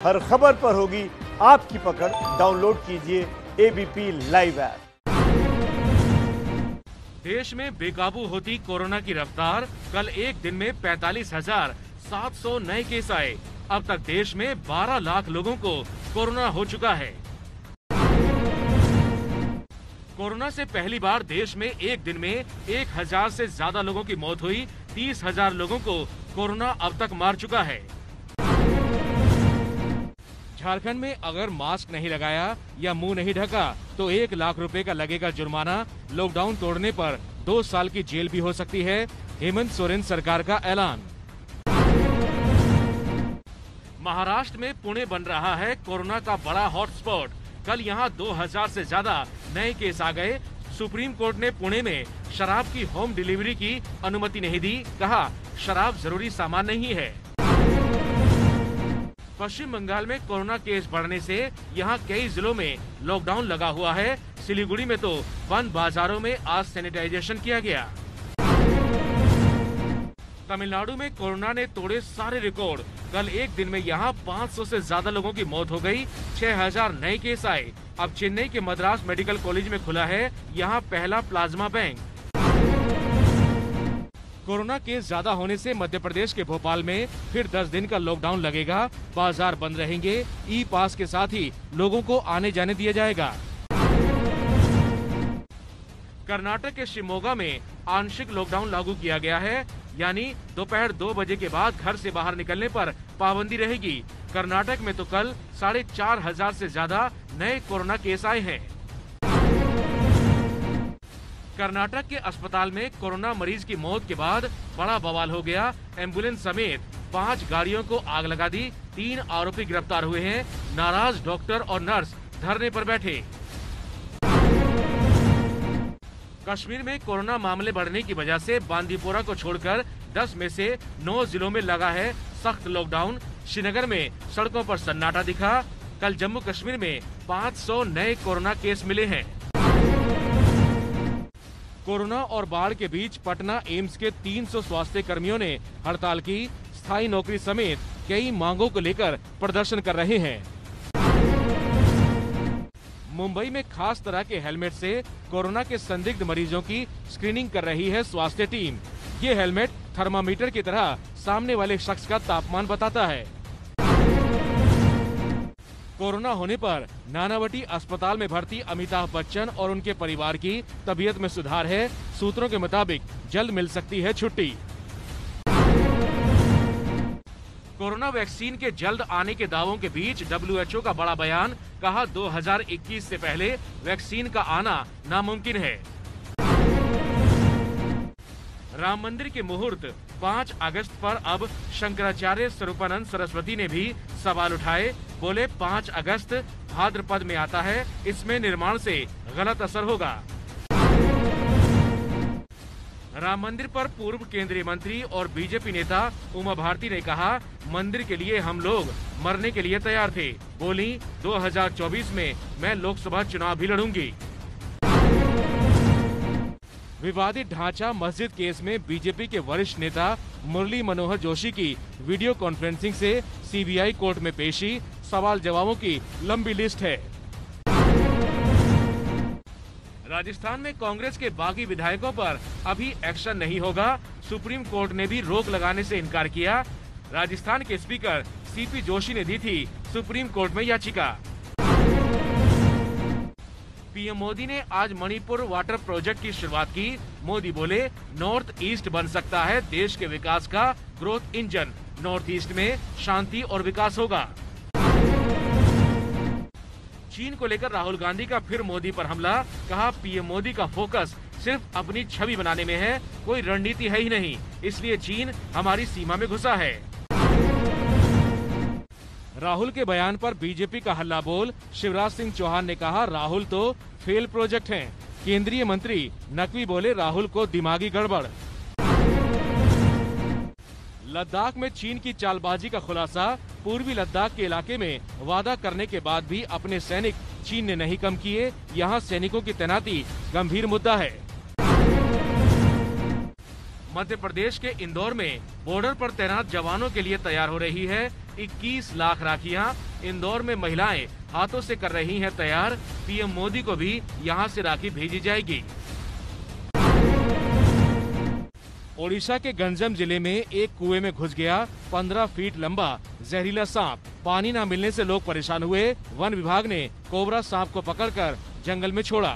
हर खबर पर होगी आपकी पकड़। डाउनलोड कीजिए एबीपी लाइव ऐप। देश में बेकाबू होती कोरोना की रफ्तार। कल एक दिन में 45,700 नए केस आए। अब तक देश में 12 लाख लोगों को कोरोना हो चुका है। कोरोना से पहली बार देश में एक दिन में 1,000 से ज्यादा लोगों की मौत हुई। 30,000 लोगों को कोरोना अब तक मार चुका है। झारखंड में अगर मास्क नहीं लगाया या मुंह नहीं ढका तो 1 लाख रुपए का लगेगा जुर्माना। लॉकडाउन तोड़ने पर 2 साल की जेल भी हो सकती है। हेमंत सोरेन सरकार का ऐलान। महाराष्ट्र में पुणे बन रहा है कोरोना का बड़ा हॉटस्पॉट। कल यहां 2,000 से ज्यादा नए केस आ गए। सुप्रीम कोर्ट ने पुणे में शराब की होम डिलीवरी की अनुमति नहीं दी। कहा शराब जरूरी सामान नहीं है। पश्चिम बंगाल में कोरोना केस बढ़ने से यहां कई जिलों में लॉकडाउन लगा हुआ है। सिलीगुड़ी में तो बंद बाजारों में आज सैनिटाइजेशन किया गया। तमिलनाडु में कोरोना ने तोड़े सारे रिकॉर्ड। कल एक दिन में यहां 500 से ज्यादा लोगों की मौत हो गई। 6,000 नए केस आए। अब चेन्नई के मद्रास मेडिकल कॉलेज में खुला है यहां पहला प्लाज्मा बैंक। कोरोना केस ज्यादा होने से मध्य प्रदेश के भोपाल में फिर 10 दिन का लॉकडाउन लगेगा। बाजार बंद रहेंगे। ई पास के साथ ही लोगों को आने जाने दिया जाएगा। कर्नाटक के शिवमोगा में आंशिक लॉकडाउन लागू किया गया है, यानी दोपहर 2 बजे के बाद घर से बाहर निकलने पर पाबंदी रहेगी। कर्नाटक में तो कल 4,500 से ज्यादा नए कोरोना केस आए हैं। कर्नाटक के अस्पताल में कोरोना मरीज की मौत के बाद बड़ा बवाल हो गया। एम्बुलेंस समेत 5 गाड़ियों को आग लगा दी। 3 आरोपी गिरफ्तार हुए हैं। नाराज डॉक्टर और नर्स धरने पर बैठे। कश्मीर में कोरोना मामले बढ़ने की वजह से बांदीपोरा को छोड़कर 10 में से 9 जिलों में लगा है सख्त लॉकडाउन। श्रीनगर में सड़कों पर सन्नाटा दिखा। कल जम्मू कश्मीर में 500 नए कोरोना केस मिले हैं। कोरोना और बाढ़ के बीच पटना एम्स के 300 स्वास्थ्य कर्मियों ने हड़ताल की। स्थायी नौकरी समेत कई मांगों को लेकर प्रदर्शन कर रहे हैं। मुंबई में खास तरह के हेलमेट से कोरोना के संदिग्ध मरीजों की स्क्रीनिंग कर रही है स्वास्थ्य टीम। ये हेलमेट थर्मामीटर की तरह सामने वाले शख्स का तापमान बताता है। कोरोना होने पर नानावटी अस्पताल में भर्ती अमिताभ बच्चन और उनके परिवार की तबीयत में सुधार है। सूत्रों के मुताबिक जल्द मिल सकती है छुट्टी। कोरोना वैक्सीन के जल्द आने के दावों के बीच WHO का बड़ा बयान। कहा 2021 से पहले वैक्सीन का आना नामुमकिन है। राम मंदिर के मुहूर्त 5 अगस्त पर अब शंकराचार्य स्वरूपानंद सरस्वती ने भी सवाल उठाए। बोले 5 अगस्त भाद्रपद में आता है, इसमें निर्माण से गलत असर होगा। राम मंदिर पर पूर्व केंद्रीय मंत्री और बीजेपी नेता उमा भारती ने कहा मंदिर के लिए हम लोग मरने के लिए तैयार थे। बोली 2024 में मैं लोकसभा चुनाव भी लड़ूंगी। विवादित ढांचा मस्जिद केस में बीजेपी के वरिष्ठ नेता मुरली मनोहर जोशी की वीडियो कॉन्फ्रेंसिंग से CBI कोर्ट में पेशी। सवाल जवाबों की लंबी लिस्ट है। राजस्थान में कांग्रेस के बागी विधायकों पर अभी एक्शन नहीं होगा। सुप्रीम कोर्ट ने भी रोक लगाने से इनकार किया। राजस्थान के स्पीकर CP जोशी ने दी थी सुप्रीम कोर्ट में याचिका। पीएम मोदी ने आज मणिपुर वाटर प्रोजेक्ट की शुरुआत की। मोदी बोले नॉर्थ ईस्ट बन सकता है देश के विकास का ग्रोथ इंजन। नॉर्थ ईस्ट में शांति और विकास होगा। चीन को लेकर राहुल गांधी का फिर मोदी पर हमला। कहा पीएम मोदी का फोकस सिर्फ अपनी छवि बनाने में है, कोई रणनीति है ही नहीं, इसलिए चीन हमारी सीमा में घुसा है। राहुल के बयान पर बीजेपी का हल्ला बोल। शिवराज सिंह चौहान ने कहा राहुल तो फेल प्रोजेक्ट हैं। केंद्रीय मंत्री नकवी बोले राहुल को दिमागी गड़बड़। लद्दाख में चीन की चालबाजी का खुलासा। पूर्वी लद्दाख के इलाके में वादा करने के बाद भी अपने सैनिक चीन ने नहीं कम किए। यहां सैनिकों की तैनाती गंभीर मुद्दा है। मध्य प्रदेश के इंदौर में बॉर्डर पर तैनात जवानों के लिए तैयार हो रही है 21 लाख राखियां। इंदौर में महिलाएं हाथों से कर रही हैं तैयार, पीएम मोदी को भी यहां से राखी भेजी जाएगी। ओडिशा के गंजम जिले में एक कुएं में घुस गया 15 फीट लंबा जहरीला सांप। पानी न मिलने से लोग परेशान हुए। वन विभाग ने कोबरा सांप को पकड़कर जंगल में छोड़ा।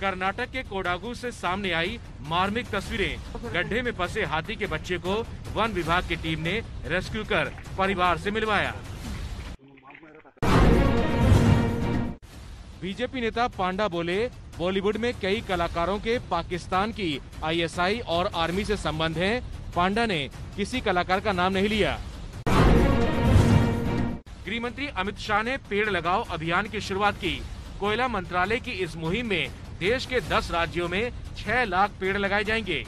कर्नाटक के कोडागु से सामने आई मार्मिक तस्वीरें। गड्ढे में फंसे हाथी के बच्चे को वन विभाग की टीम ने रेस्क्यू कर परिवार से मिलवाया। बीजेपी नेता पांडा बोले, बॉलीवुड में कई कलाकारों के पाकिस्तान की आईएसआई और आर्मी से संबंध हैं। पांडा ने किसी कलाकार का नाम नहीं लिया। गृह मंत्री अमित शाह ने पेड़ लगाओ अभियान की शुरुआत की। कोयला मंत्रालय की इस मुहिम में देश के 10 राज्यों में 6 लाख पेड़ लगाए जाएंगे।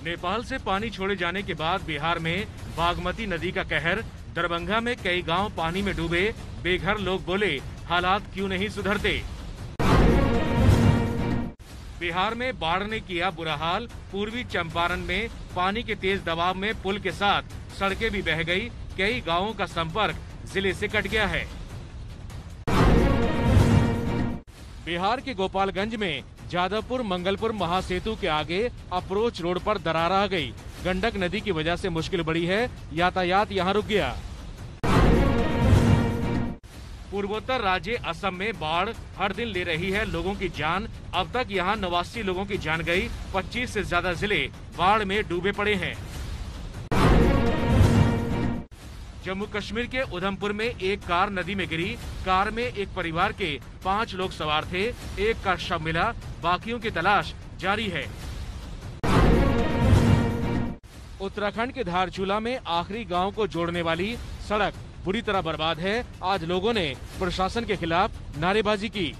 नेपाल से पानी छोड़े जाने के बाद बिहार में बागमती नदी का कहर। दरभंगा में कई गांव पानी में डूबे। बेघर लोग बोले, हालात क्यों नहीं सुधरते। बिहार में बाढ़ ने किया बुरा हाल। पूर्वी चंपारण में पानी के तेज दबाव में पुल के साथ सड़कें भी बह गई। कई गांवों का संपर्क जिले से कट गया है। बिहार के गोपालगंज में जादवपुर मंगलपुर महासेतु के आगे अप्रोच रोड पर दरार आ गई। गंडक नदी की वजह से मुश्किल बढ़ी है। यातायात यहां रुक गया। पूर्वोत्तर राज्य असम में बाढ़ हर दिन ले रही है लोगों की जान। अब तक यहां 89 लोगों की जान गई। 25 से ज्यादा जिले बाढ़ में डूबे पड़े हैं। जम्मू कश्मीर के उधमपुर में एक कार नदी में गिरी। कार में एक परिवार के 5 लोग सवार थे। एक का शव मिला, बाकियों की तलाश जारी है। उत्तराखंड के धारचूला में आखिरी गांव को जोड़ने वाली सड़क बुरी तरह बर्बाद है। आज लोगों ने प्रशासन के खिलाफ नारेबाजी की।